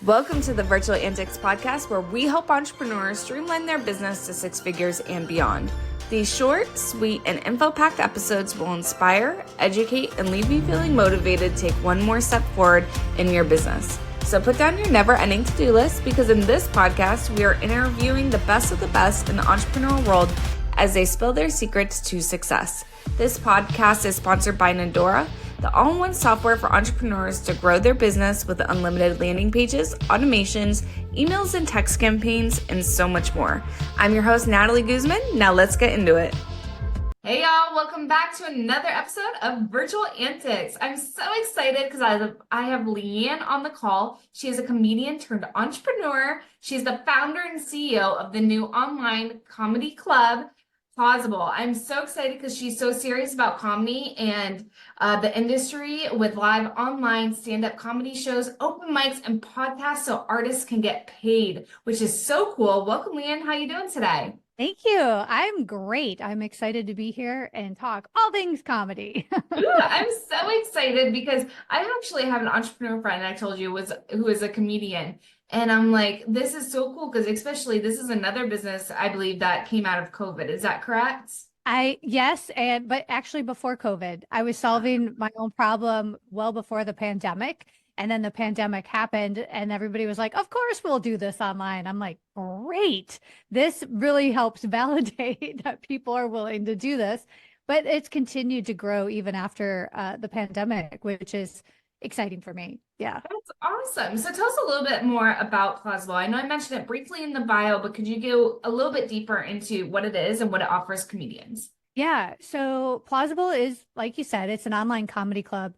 Welcome to the Virtual Antics podcast, where we help entrepreneurs streamline their business to six figures and beyond. These short, sweet, and info-packed episodes will inspire, educate, and leave you feeling motivated to take one more step forward in your business. So put down your never-ending to-do list, because in this podcast, we are interviewing the best of the best in the entrepreneurial world as they spill their secrets to success. This podcast is sponsored by Nandora, the all-in-one software for entrepreneurs to grow their business with unlimited landing pages, automations, emails and text campaigns, and so much more. I'm your host, Natalie Guzman. Now let's get into it. Hey y'all, welcome back to another episode of Virtual Antics. I'm so excited because I have Leanne on the call. She is a comedian turned entrepreneur. She's the founder and CEO of the new online comedy club, Plauzzable. I'm so excited because she's so serious about comedy and the industry with live online stand-up comedy shows, open mics, and podcasts so artists can get paid, which is so cool. Welcome, Leanne. How you doing today? Thank you. I'm great. I'm excited to be here and talk all things comedy. Ooh, I'm so excited because I actually have an entrepreneur friend I told you who is a comedian. And I'm like, this is so cool because especially this is another business I believe that came out of COVID. Is that correct? Yes, but actually before COVID, I was solving my own problem well before the pandemic. And then the pandemic happened and everybody was like, of course we'll do this online. I'm like, great. This really helps validate that people are willing to do this. But it's continued to grow even after the pandemic, which is exciting for me. Yeah. That's awesome. So tell us a little bit more about Plauzzable. I know I mentioned it briefly in the bio, but could you go a little bit deeper into what it is and what it offers comedians? Yeah, so Plauzzable is, like you said, it's an online comedy club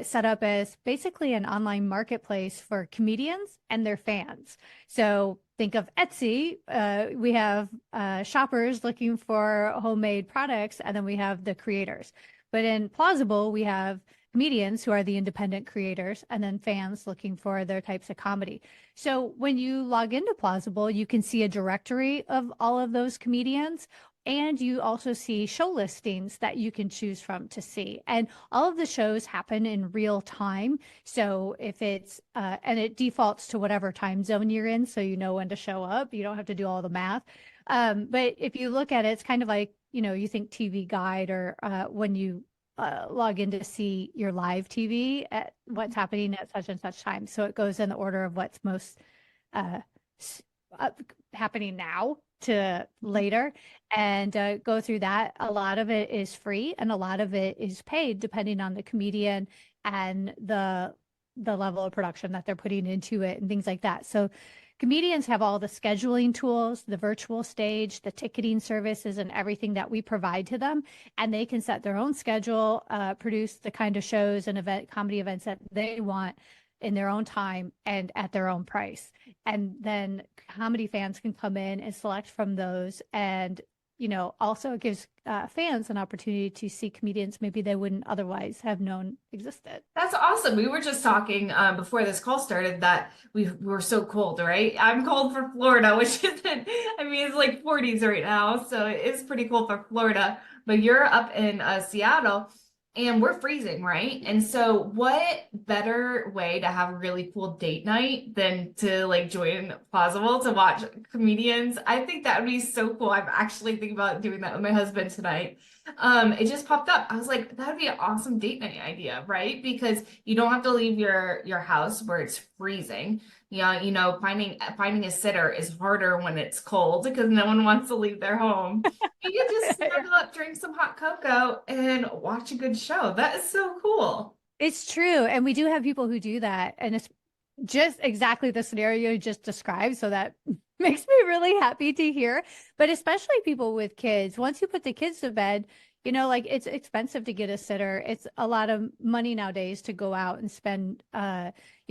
set up as basically an online marketplace for comedians and their fans. So think of Etsy. We have shoppers looking for homemade products, and then we have the creators. But in Plauzzable, we have comedians who are the independent creators, and then fans looking for their types of comedy. So when you log into Plauzzable, you can see a directory of all of those comedians. And you also see show listings that you can choose from to see. And all of the shows happen in real time. So if it's, and it defaults to whatever time zone you're in, so you know when to show up. You don't have to do all the math. But if you look at it, it's kind of like, you think TV Guide or when you log in to see your live TV at what's happening at such and such time. So it goes in the order of what's most happening now to later, and go through that. A lot of it is free and a lot of it is paid depending on the comedian and the level of production that they're putting into it and things like that. So comedians have all the scheduling tools, the virtual stage, the ticketing services, and everything that we provide to them, and they can set their own schedule, produce the kind of shows and comedy events that they want in their own time and at their own price. And then comedy fans can come in and select from those. And, also it gives fans an opportunity to see comedians maybe they wouldn't otherwise have known existed. That's awesome. We were just talking before this call started that we were so cold, right? I'm cold for Florida, which isn't, it's like 40s right now. So it is pretty cold for Florida, but you're up in Seattle. And we're freezing, right? And so what better way to have a really cool date night than to join Plauzzable to watch comedians? I think that would be so cool. I'm actually thinking about doing that with my husband tonight. It just popped up. I was like, that would be an awesome date night idea, right? Because you don't have to leave your house where it's freezing. Finding a sitter is harder when it's cold because no one wants to leave their home. You can just snuggle up, drink some hot cocoa, and watch a good show. That is so cool. It's true. And we do have people who do that. And it's just exactly the scenario you just described. So that makes me really happy to hear. But especially people with kids, once you put the kids to bed, it's expensive to get a sitter. It's a lot of money nowadays to go out and spend,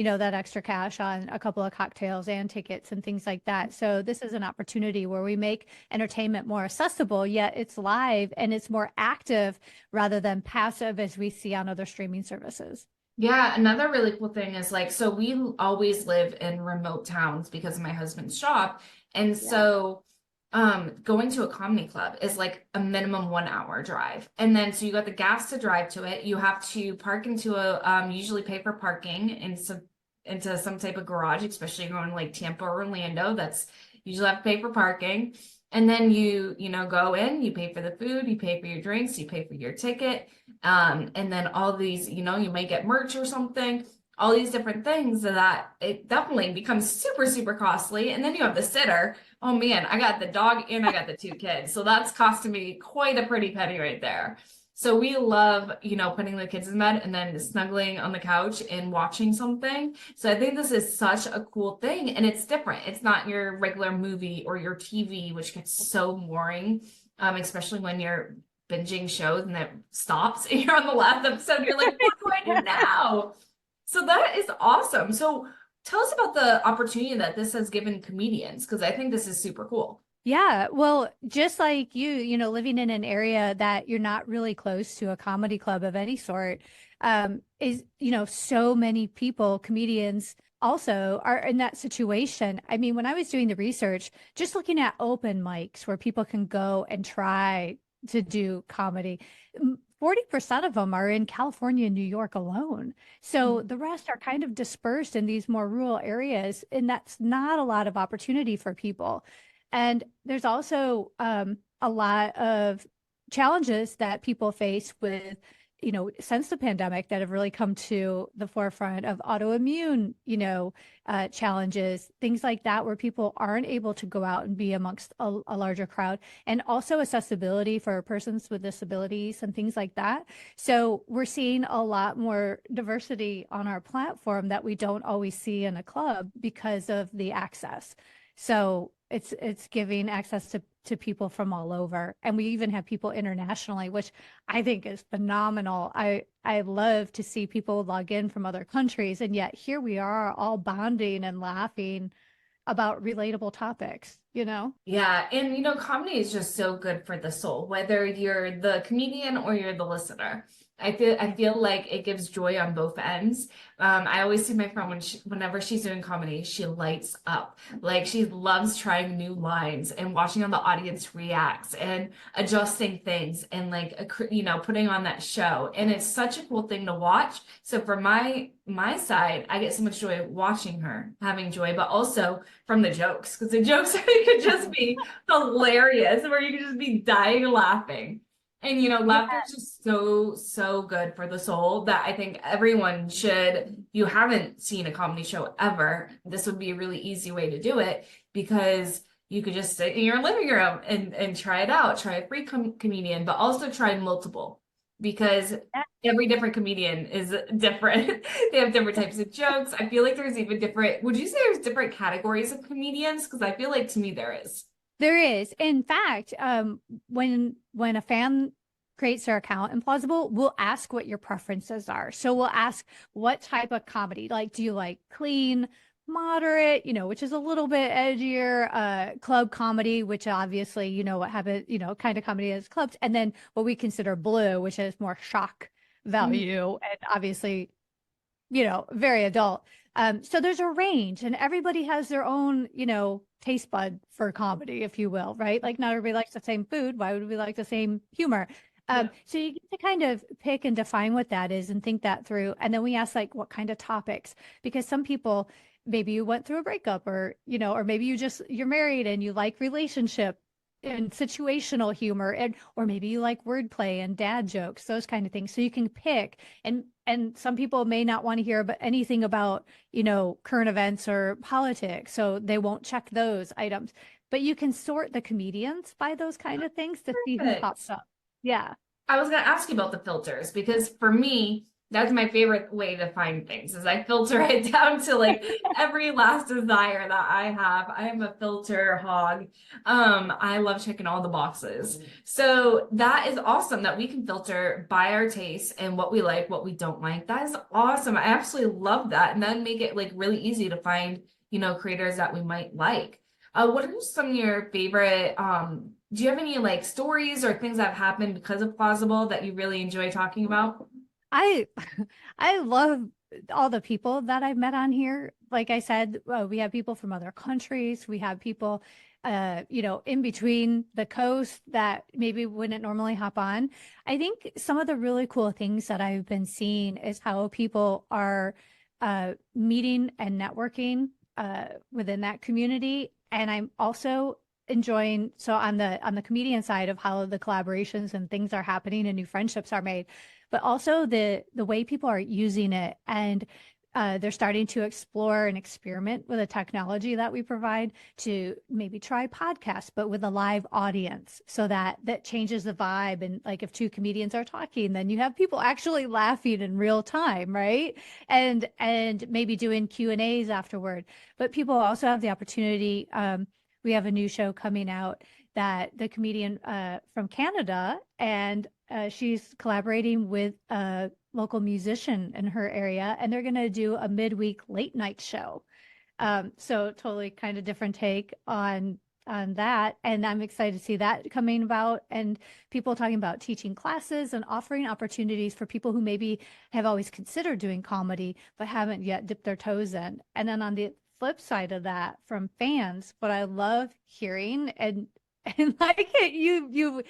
that extra cash on a couple of cocktails and tickets and things like that. So this is an opportunity where we make entertainment more accessible, yet it's live and it's more active rather than passive as we see on other streaming services. Yeah, another really cool thing is so we always live in remote towns because of my husband's shop. And so going to a comedy club is like a minimum 1 hour drive. And then, so you got the gas to drive to it. You have to park into usually pay for parking in some into some type of garage, especially going to like Tampa or Orlando, that's usually have to pay for parking. And then you know, go in, you pay for the food, you pay for your drinks, you pay for your ticket. And then all these, you know, you might get merch or something, all these different things that it definitely becomes super, super costly. And then you have the sitter. Oh man, I got the dog and I got the 2 kids. So that's costing me quite a pretty penny right there. So we love, you know, putting the kids in bed and then snuggling on the couch and watching something. So I think this is such a cool thing, and it's different. It's not your regular movie or your TV, which gets so boring, especially when you're binging shows and it stops and you're on the last episode. You're like, what do I do now? So that is awesome. So tell us about the opportunity that this has given comedians, because I think this is super cool. Yeah, well, just like you know, living in an area that you're not really close to a comedy club of any sort, is, you know, so many people, comedians also are in that situation. I mean, when I was doing the research, just looking at open mics where people can go and try to do comedy, 40% of them are in California and New York alone. So the rest are kind of dispersed in these more rural areas, and that's not a lot of opportunity for people. And there's also a lot of challenges that people face with, you know, since the pandemic that have really come to the forefront of autoimmune, you know, challenges, things like that, where people aren't able to go out and be amongst a larger crowd, and also accessibility for persons with disabilities and things like that. So we're seeing a lot more diversity on our platform that we don't always see in a club because of the access. So it's giving access to people from all over. And we even have people internationally, which I think is phenomenal. I love to see people log in from other countries, and yet here we are all bonding and laughing about relatable topics, you know? Yeah, and you know, comedy is just so good for the soul, whether you're the comedian or you're the listener. I feel like it gives joy on both ends. I always see my friend whenever she's doing comedy, she lights up. Like she loves trying new lines and watching how the audience reacts and adjusting things and like you know, putting on that show. And it's such a cool thing to watch. So for my side, I get so much joy watching her having joy, but also from the jokes, because the jokes could just be hilarious, where you could just be dying laughing. And you know, laughter is just so, so good for the soul that I think everyone should. If you haven't seen a comedy show ever, this would be a really easy way to do it, because you could just sit in your living room and try it out. Try a free comedian, but also try multiple, because every different comedian is different. They have different types of jokes. I feel like there's even different, would you say there's different categories of comedians? Because I feel like to me there is. There is. In fact, when a fan creates their account in Plauzzable, we'll ask what your preferences are. So we'll ask what type of comedy. Like, do you like clean, moderate, you know, which is a little bit edgier, club comedy, which obviously, you know, what happened, you know, kind of comedy is clubs, and then what we consider blue, which is more shock value, and obviously, you know, very adult. So there's a range, and everybody has their own, you know, taste bud for comedy, if you will, right? Like not everybody likes the same food. Why would we like the same humor? Yeah. So you get to kind of pick and define what that is and think that through. And then we ask like what kind of topics, because some people, maybe you went through a breakup, or, you know, or maybe you're married and you like relationship and situational humor, and or maybe you like wordplay and dad jokes, those kind of things. So you can pick, and some people may not want to hear about anything about, you know, current events or politics, so they won't check those items. But you can sort the comedians by those kind of things to see who Perfect. pops up. Yeah. I was going to ask you about the filters, because for me, that's my favorite way to find things is I filter it down to like every last desire that I have. I am a filter hog. I love checking all the boxes. So that is awesome that we can filter by our tastes and what we like, what we don't like. That is awesome. I absolutely love that. And then make it like really easy to find, you know, creators that we might like. What are some of your favorite, do you have any like stories or things that have happened because of Plauzzable that you really enjoy talking about? I I love all the people that I've met on here. Like I said, we have people from other countries. We have people, you know, in between the coast that maybe wouldn't normally hop on. I think some of the really cool things that I've been seeing is how people are meeting and networking within that community. And I'm also enjoying, so on the comedian side of how the collaborations and things are happening and new friendships are made, but also the way people are using it. And they're starting to explore and experiment with the technology that we provide to maybe try podcasts, but with a live audience, so that changes the vibe. And like if two comedians are talking, then you have people actually laughing in real time, right? And maybe doing Q&As afterward. But people also have the opportunity. We have a new show coming out that the comedian from Canada, and she's collaborating with a local musician in her area, and they're going to do a midweek late night show. So totally kind of different take on that. And I'm excited to see that coming about, and people talking about teaching classes and offering opportunities for people who maybe have always considered doing comedy, but haven't yet dipped their toes in. And then on the flip side of that, from fans, what I love hearing, and like you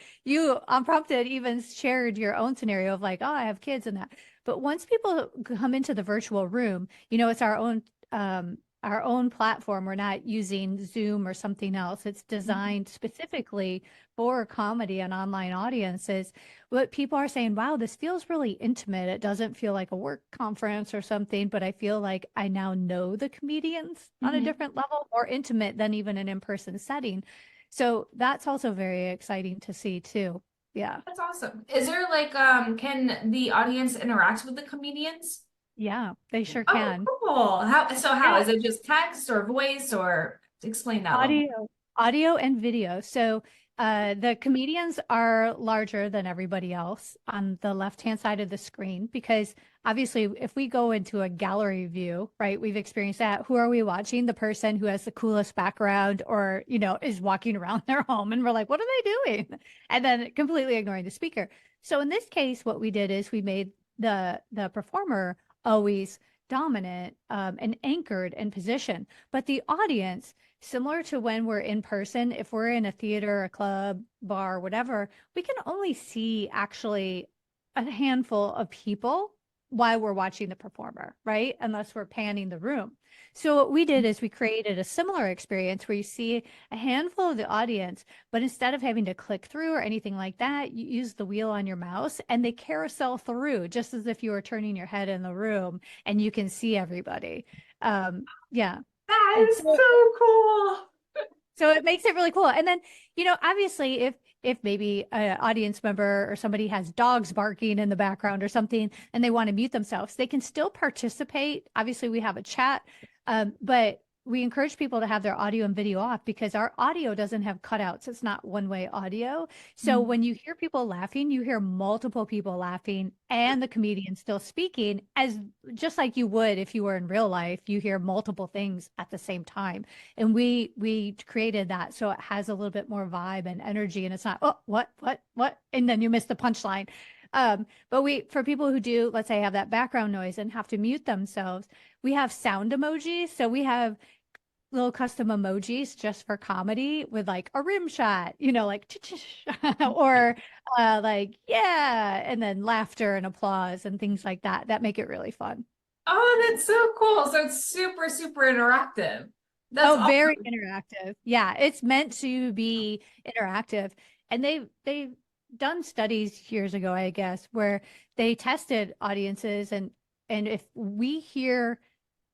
unprompted even shared your own scenario of like, oh, I have kids and that. But once people come into the virtual room, it's our own platform. We're not using Zoom or something else. It's designed specifically for comedy and online audiences. But people are saying, wow, this feels really intimate. It doesn't feel like a work conference or something, but I feel like I now know the comedians on a different level, more intimate than even an in-person setting. So that's also very exciting to see too. Yeah. That's awesome. Is there like, can the audience interact with the comedians? Yeah, they sure Oh, can. cool. How Yeah. is it, just text or voice, or explain that a little more? Audio and video. So the comedians are larger than everybody else on the left-hand side of the screen, because obviously if we go into a gallery view, right, we've experienced that. Who are we watching? The person who has the coolest background, or, is walking around their home, and we're like, what are they doing? And then completely ignoring the speaker. So in this case, what we did is we made the performer always dominant and anchored in position, but the audience, similar to when we're in person, if we're in a theater, a club, bar, whatever, we can only see actually a handful of people while we're watching the performer, right? Unless we're panning the room. So what we did is we created a similar experience where you see a handful of the audience, but instead of having to click through or anything like that, you use the wheel on your mouse and they carousel through just as if you were turning your head in the room, and you can see everybody. Yeah. That And is so so cool. so it makes it really cool. And then, obviously if maybe an audience member or somebody has dogs barking in the background or something and they want to mute themselves, they can still participate. Obviously, we have a chat, but we encourage people to have their audio and video off, because our audio doesn't have cutouts. It's not one-way audio. So when you hear people laughing, you hear multiple people laughing and the comedian still speaking, as just like you would if you were in real life. You hear multiple things at the same time. And we created that so it has a little bit more vibe and energy, and it's not, oh, what, and then you miss the punchline. But for people who do, let's say, have that background noise and have to mute themselves, we have sound emojis. So we have little custom emojis just for comedy, with like a rim shot, like or like, yeah, and then laughter and applause and things like that make it really fun. Oh, that's so cool. So it's super, super interactive. That's Oh, very awesome. interactive. Yeah, it's meant to be interactive. And they've done studies years ago, I guess, where they tested audiences, and if we hear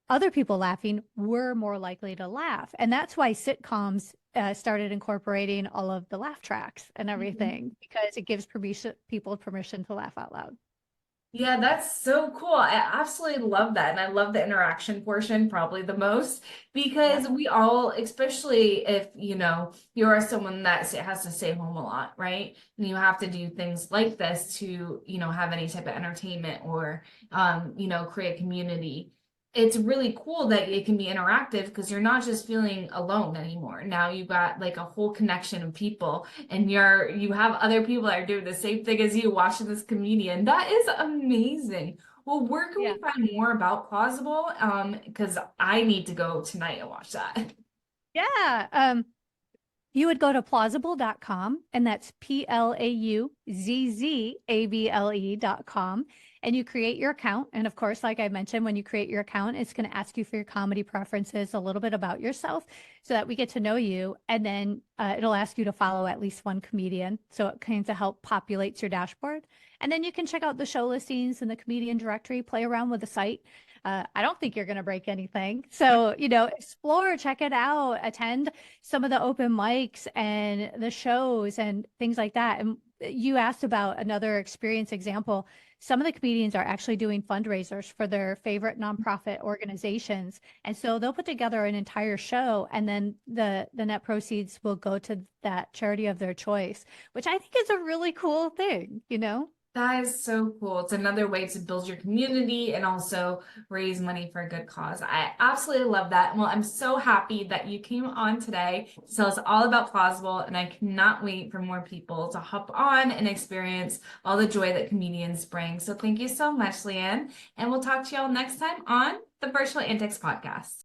other people laughing, we're more likely to laugh. And that's why sitcoms started incorporating all of the laugh tracks and everything, because it gives people permission to laugh out loud. Yeah, that's so cool. I absolutely love that. And I love the interaction portion probably the most, Yeah. because we all, especially if, you are someone that has to stay home a lot, right? And you have to do things like this to, have any type of entertainment or, create community. It's really cool that it can be interactive, because you're not just feeling alone anymore. Now you've got like a whole connection of people, and you have other people that are doing the same thing as you, watching this comedian. That is amazing. Well, where can Yeah. we find more about Plauzzable? Because I need to go tonight and watch that. Yeah. You would go to plauzzable.com, and that's PLAUZZABLE.com. and you create your account. And of course, like I mentioned, when you create your account, it's going to ask you for your comedy preferences, a little bit about yourself so that we get to know you. And then it'll ask you to follow at least one comedian. So it kind of help populates your dashboard. And then you can check out the show listings and the comedian directory, play around with the site. I don't think you're going to break anything. So, explore, check it out, attend some of the open mics and the shows and things like that. And you asked about another experience example. Some of the comedians are actually doing fundraisers for their favorite nonprofit organizations. And so they'll put together an entire show, and then the net proceeds will go to that charity of their choice, which I think is a really cool thing, That is so cool. It's another way to build your community and also raise money for a good cause. I absolutely love that. Well, I'm so happy that you came on today to tell us all about Plauzzable, and I cannot wait for more people to hop on and experience all the joy that comedians bring. So thank you so much, Leanne, and we'll talk to y'all next time on the Virtual Antics Podcast.